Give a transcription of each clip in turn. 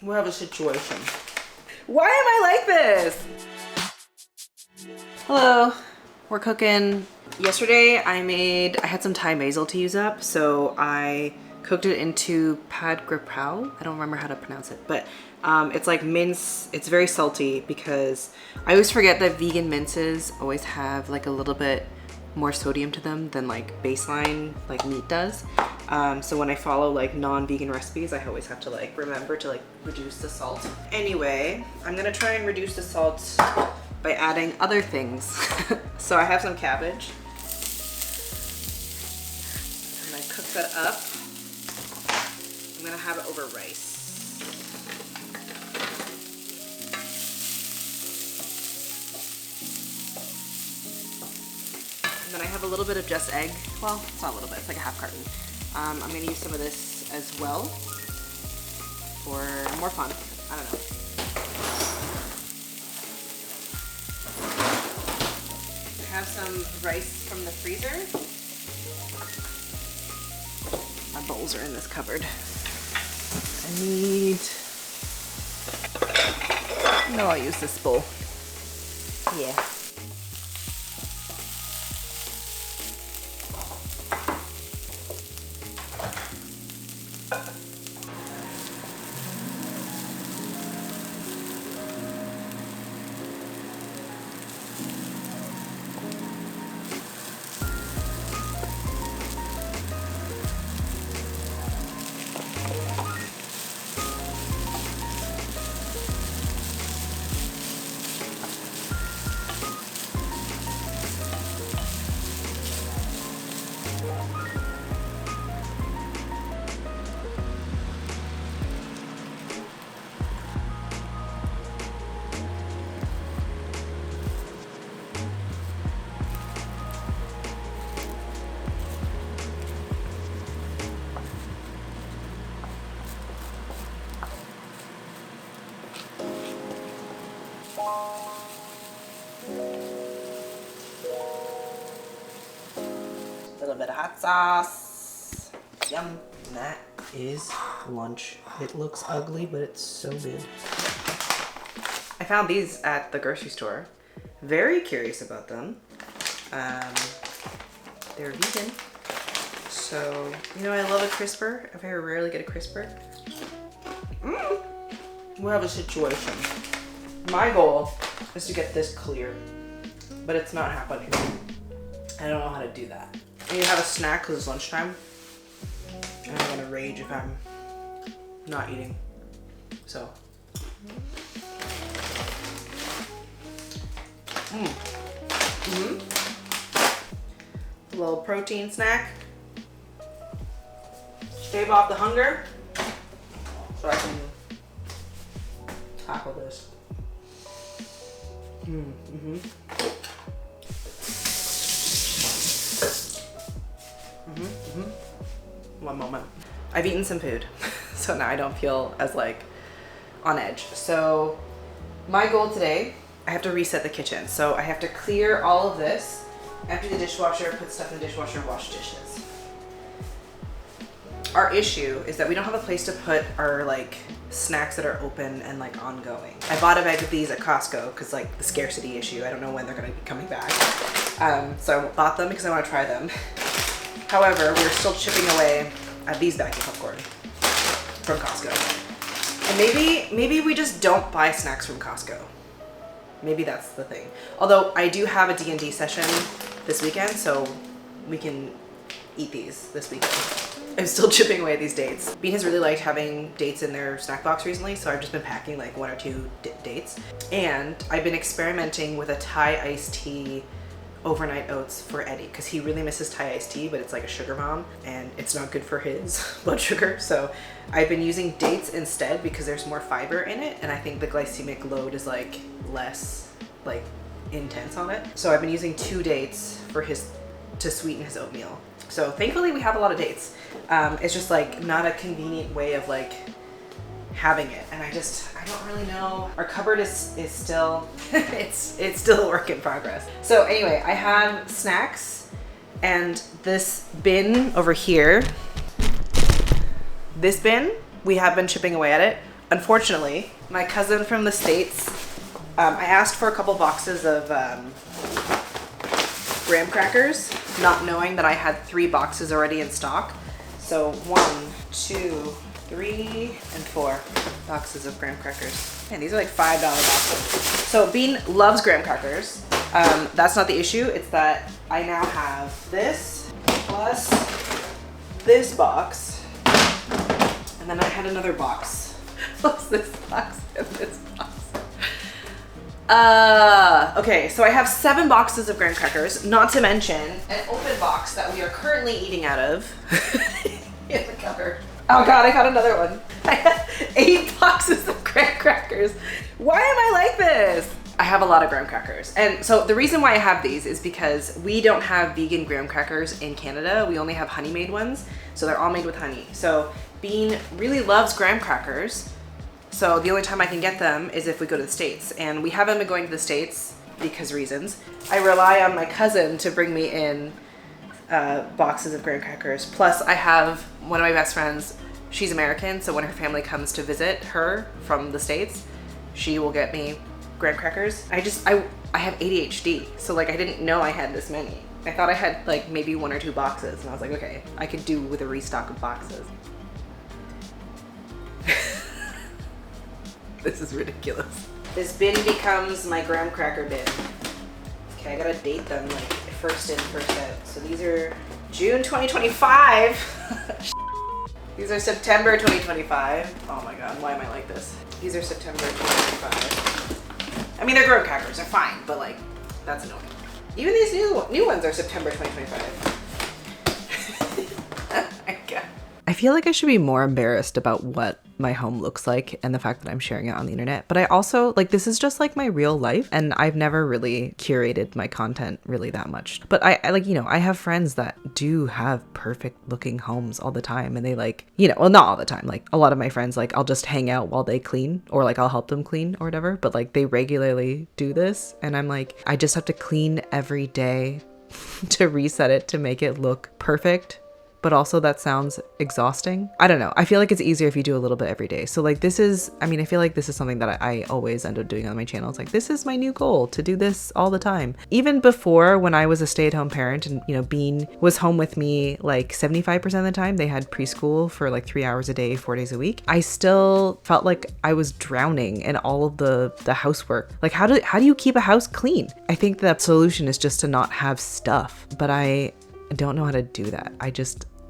We have a situation. Why am I like this? Hello, we're cooking. Yesterday I had some Thai basil to use up, so I cooked it into pad grapao. I don't remember how to pronounce it, but it's like mince. It's very salty because I always forget that vegan minces always have like a little bit more sodium to them than like baseline like meat does. So when I follow like non-vegan recipes, I always have to like remember to like reduce the salt. Anyway, I'm gonna try and reduce the salt by adding other things. So I have some cabbage and I cook that up. I'm gonna have it over rice. And then I have a little bit of just egg. Well, it's not a little bit, it's like a half carton. I'm gonna use some of this as well for more fun. I don't know. I have some rice from the freezer. My bowls are in this cupboard. No, I'll use this bowl. Yeah. A little bit of hot sauce. Yum. And that is lunch. It looks ugly, but it's so good. I found these at the grocery store. Very curious about them. They're vegan. So, you know, I love a crisper. I very rarely get a crisper. We have a situation. My goal is to get this clear, but it's not happening. I don't know how to do that. I need to have a snack because it's lunchtime. And I'm gonna rage if I'm not eating. So. A little protein snack. Stave off the hunger so I can tackle this. One moment. I've eaten some food, so now I don't feel as like on edge. So my goal today, I have to reset the kitchen. So I have to clear all of this, empty the dishwasher, put stuff in the dishwasher, and wash dishes. Our issue is that we don't have a place to put our like snacks that are open and like ongoing. I bought a bag of these at Costco because like the scarcity issue. I don't know when they're gonna be coming back. So I bought them because I want to try them. However, we're still chipping away at these bags of popcorn from Costco. And maybe we just don't buy snacks from Costco. Maybe that's the thing. Although I do have a D&D session this weekend, so we can eat these this weekend. I'm still chipping away at these dates. Bean has really liked having dates in their snack box recently, so I've just been packing like 1 or 2 dates. And I've been experimenting with a Thai iced tea overnight oats for Eddie because he really misses Thai iced tea, but it's like a sugar bomb and it's not good for his blood sugar. So I've been using dates instead because there's more fiber in it, and I think the glycemic load is like less like intense on it. So I've been using 2 dates for to sweeten his oatmeal. So thankfully we have a lot of dates. It's just like not a convenient way of like having it, and I don't really know. Our cupboard is still it's still a work in progress. So anyway, I have snacks and this bin over here. This bin, we have been chipping away at it. unfortunately, my cousin from the States, I asked for a couple boxes of graham crackers, not knowing that I had 3 boxes already in stock. So 1, 2, 3, and 4 boxes of graham crackers. Man, these are like $5 boxes. So Bean loves graham crackers. That's not the issue. It's that I now have this plus this box, and then I had another box plus this box and this box. Okay, so I have 7 boxes of graham crackers, not to mention an open box that we are currently eating out of in the cupboard. Oh God, I got another one. I have 8 boxes of graham crackers. Why am I like this? I have a lot of graham crackers. And so the reason why I have these is because we don't have vegan graham crackers in Canada. We only have honey made ones. So they're all made with honey. So Bean really loves graham crackers. So the only time I can get them is if we go to the States, and we haven't been going to the States because reasons. I rely on my cousin to bring me in boxes of graham crackers. Plus I have one of my best friends, she's American, so when her family comes to visit her from the States, she will get me graham crackers. I have ADHD, so like I didn't know I had this many. I thought I had like maybe 1 or 2 boxes, and I was like, okay, I could do with a restock of boxes. This is ridiculous. This bin becomes my graham cracker bin. Okay, I gotta date them like first in, first out. So these are June 2025. These are September 2025. Oh my God, why am I like this? These are September 2025. I mean, they're graham crackers, they're fine, but like, that's annoying. Even these new ones are September 2025. I feel like I should be more embarrassed about what my home looks like and the fact that I'm sharing it on the internet. But I also, like, this is just like my real life, and I've never really curated my content really that much. But I like, you know, I have friends that do have perfect looking homes all the time, and they like, you know, well, not all the time. Like a lot of my friends, like I'll just hang out while they clean, or like I'll help them clean or whatever. But like they regularly do this, and I'm like, I just have to clean every day to reset it to make it look perfect. But also that sounds exhausting. I don't know. I feel like it's easier if you do a little bit every day. So like this is, I mean, I feel like this is something that I always end up doing on my channel. It's like, this is my new goal, to do this all the time. Even before, when I was a stay-at-home parent and, you know, Bean was home with me like 75% of the time, they had preschool for like 3 hours a day, 4 days a week. I still felt like I was drowning in all of the housework. Like how do you keep a house clean? I think the solution is just to not have stuff, but I don't know how to do that.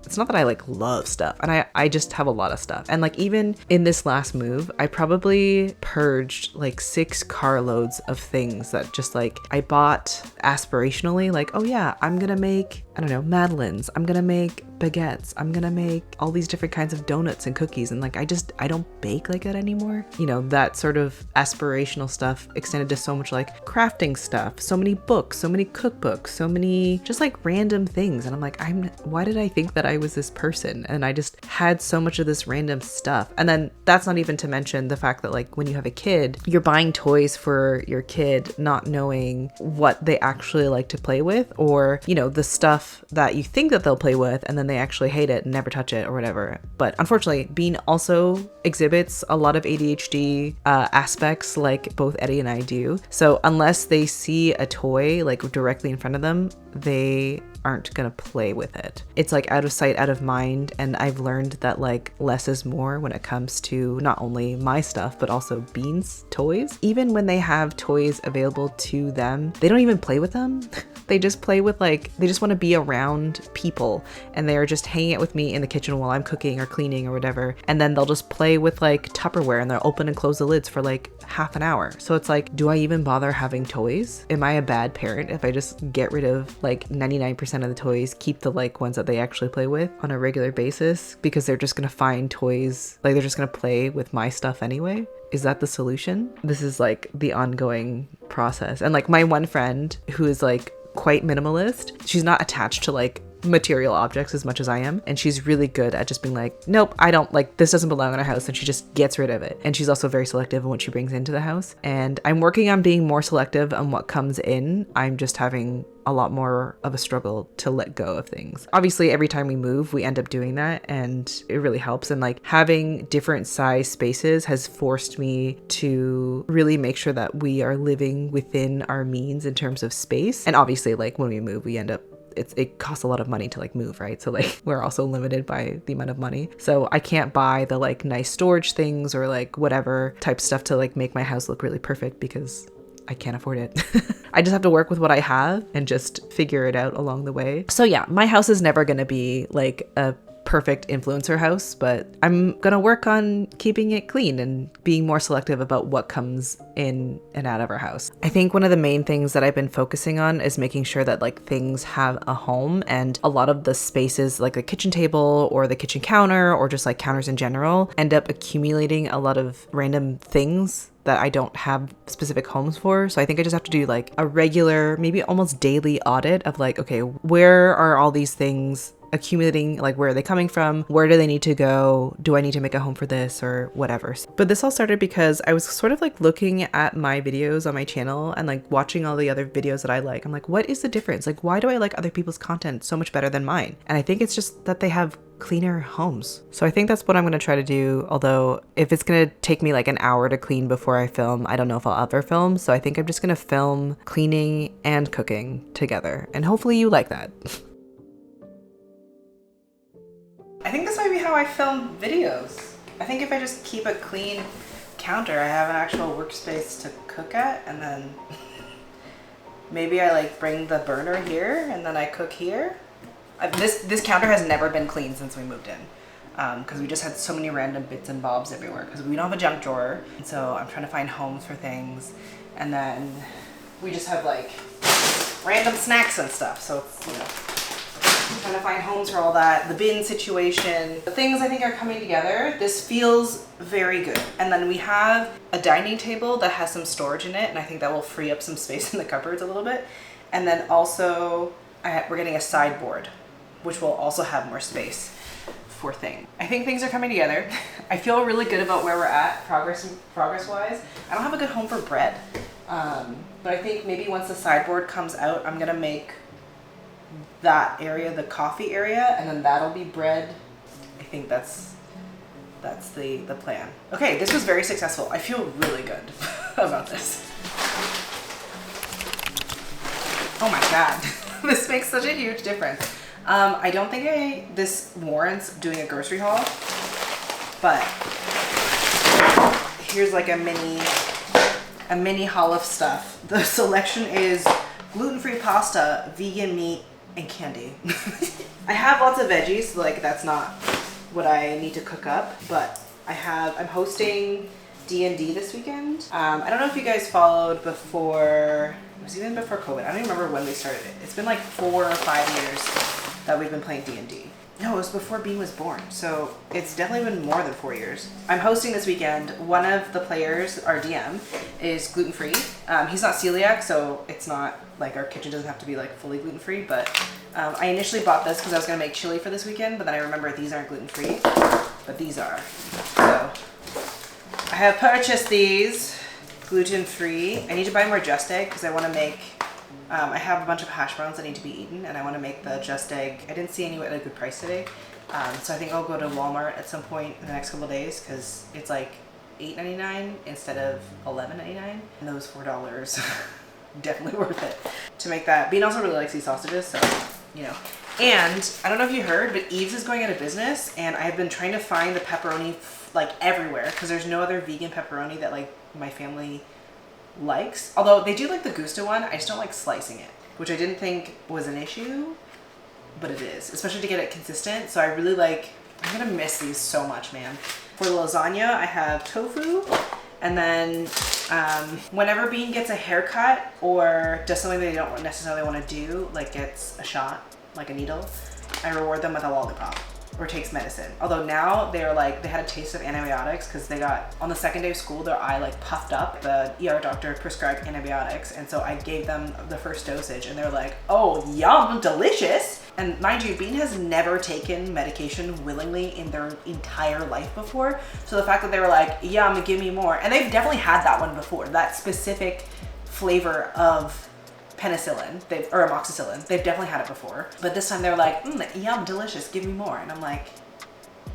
It's not that I like love stuff, and I just have a lot of stuff. And like even in this last move, I probably purged like 6 carloads of things that just like I bought aspirationally, like, oh yeah, I'm gonna make, I don't know, madeleines, I'm gonna make baguettes, I'm gonna make all these different kinds of donuts and cookies, and like I don't bake like that anymore. You know, that sort of aspirational stuff extended to so much like crafting stuff, so many books, so many cookbooks, so many just like random things. And I'm like, why did I think that I was this person? And I just had so much of this random stuff. And then that's not even to mention the fact that like when you have a kid, you're buying toys for your kid not knowing what they actually like to play with, or, you know, the stuff that you think that they'll play with and then they actually hate it and never touch it or whatever. But unfortunately, Bean also exhibits a lot of ADHD aspects, like both Eddie and I do. So unless they see a toy like directly in front of them, they aren't gonna play with it. It's like out of sight, out of mind. And I've learned that like less is more when it comes to not only my stuff, but also Bean's toys. Even when they have toys available to them, they don't even play with them. They just play with like, they just want to be around people, and they're just hanging out with me in the kitchen while I'm cooking or cleaning or whatever. And then they'll just play with like Tupperware, and they'll open and close the lids for like half an hour. So it's like, do I even bother having toys? Am I a bad parent if I just get rid of like 99% of the toys, keep the like ones that they actually play with on a regular basis, because they're just gonna find toys, like they're just gonna play with my stuff anyway? Is that the solution? This is like the ongoing process. And like my one friend who is like quite minimalist, she's not attached to like material objects as much as I am. And she's really good at just being like, nope, I don't like, this doesn't belong in our house. And she just gets rid of it. And she's also very selective in what she brings into the house. And I'm working on being more selective on what comes in. I'm just having a lot more of a struggle to let go of things. Obviously, every time we move, we end up doing that, and it really helps. And like having different size spaces has forced me to really make sure that we are living within our means in terms of space. And obviously, like when we move, we end up it costs a lot of money to like move, right? So like we're also limited by the amount of money. So I can't buy the like nice storage things or like whatever type stuff to like make my house look really perfect because I can't afford it. I just have to work with what I have and just figure it out along the way. So yeah, my house is never going to be like a perfect influencer house, but I'm gonna work on keeping it clean and being more selective about what comes in and out of our house. I think one of the main things that I've been focusing on is making sure that like things have a home, and a lot of the spaces like the kitchen table or the kitchen counter or just like counters in general end up accumulating a lot of random things that I don't have specific homes for. So I think I just have to do like a regular, maybe almost daily audit of like, okay, where are all these things accumulating? Like, where are they coming from? Where do they need to go? Do I need to make a home for this or whatever? But this all started because I was sort of like looking at my videos on my channel and like watching all the other videos that I like. I'm like, what is the difference? Like, why do I like other people's content so much better than mine? And I think it's just that they have cleaner homes. So I think that's what I'm going to try to do. Although if it's going to take me like an hour to clean before I film, I don't know if I'll ever film. So I think I'm just going to film cleaning and cooking together. And hopefully you like that. I think this might be how I film videos. I think if I just keep a clean counter, I have an actual workspace to cook at, and then maybe I like bring the burner here and then I cook here. This counter has never been clean since we moved in, because we just had so many random bits and bobs everywhere because we don't have a junk drawer. And so I'm trying to find homes for things, and then we just have like random snacks and stuff. So it's, you know, I'm trying to find homes for all that. The bin situation, the things I think are coming together. This feels very good. And then we have a dining table that has some storage in it, and I think that will free up some space in the cupboards a little bit. And then also we're getting a sideboard, which will also have more space for things. I think things are coming together. I feel really good about where we're at progress-wise. I don't have a good home for bread, but I think maybe once the sideboard comes out, I'm gonna make that area the coffee area, and then that'll be bread. I think that's the plan. Okay, this was very successful. I feel really good about this. Oh my god, this makes such a huge difference. I don't think this warrants doing a grocery haul, but here's like a mini haul of stuff. The selection is gluten-free pasta, vegan meat, and candy. I have lots of veggies, so like that's not what I need to cook up, but I'm hosting D&D this weekend. I don't know if you guys followed before, it was even before COVID. I don't even remember when we started it. It's been like 4 or 5 years that we've been playing D&D. No, it was before Bean was born, so it's definitely been more than 4 years. I'm hosting this weekend. One of the players, our DM, is gluten-free. He's not celiac, so it's not like our kitchen doesn't have to be like fully gluten-free, but I initially bought this because I was gonna make chili for this weekend, but then I remember these aren't gluten-free, but these are. So I have purchased these gluten-free. I need to buy more Just Egg because I want to make, I have a bunch of hash browns that need to be eaten, and I want to make the Just Egg. I didn't see any at a good price today, so I think I'll go to Walmart at some point in the next couple of days because it's like $8.99 instead of $11.99, and those $4 definitely worth it to make that. Bean also really likes these sausages, so you know. And I don't know if you heard, but Eve's is going out of business, and I've been trying to find the pepperoni like everywhere because there's no other vegan pepperoni that like my family likes. Although they do like the Gusto one, I just don't like slicing it, which I didn't think was an issue, but it is, especially to get it consistent. So I really like, I'm gonna miss these so much, man. For the lasagna, I have tofu, and then whenever Bean gets a haircut or does something they don't necessarily want to do, like gets a shot, like a needle, I reward them with a lollipop or takes medicine. Although now they're like, they had a taste of antibiotics because they got, on the second day of school, their eye like puffed up. The ER doctor prescribed antibiotics. And so I gave them the first dosage and they're like, oh, yum, delicious. And mind you, Bean has never taken medication willingly in their entire life before. So the fact that they were like, yum, give me more. And they've definitely had that one before, that specific flavor of penicillin, or amoxicillin. They've definitely had it before. But this time they're like, yum, delicious, give me more. And I'm like,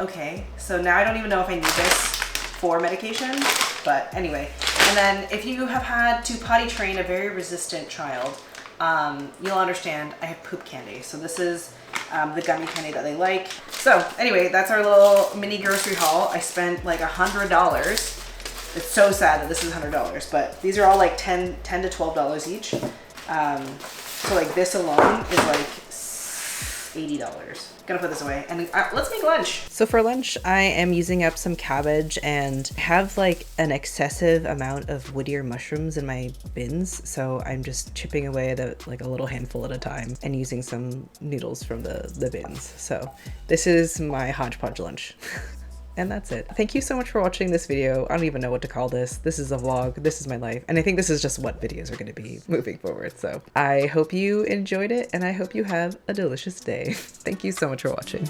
okay. So now I don't even know if I need this for medication, but anyway. And then if you have had to potty train a very resistant child, you'll understand I have poop candy. So this is the gummy candy that they like. So anyway, that's our little mini grocery haul. I spent like $100. It's so sad that this is $100, but these are all like $10 to $12 each. So like this alone is like $80. Gonna put this away and let's make lunch. So for lunch, I am using up some cabbage and have like an excessive amount of Whittier mushrooms in my bins. So I'm just chipping away at like a little handful at a time and using some noodles from the bins. So this is my hodgepodge lunch. And that's it. Thank you so much for watching this video. I don't even know what to call this. This is a vlog. This is my life. And I think this is just what videos are going to be moving forward. So I hope you enjoyed it and I hope you have a delicious day. Thank you so much for watching.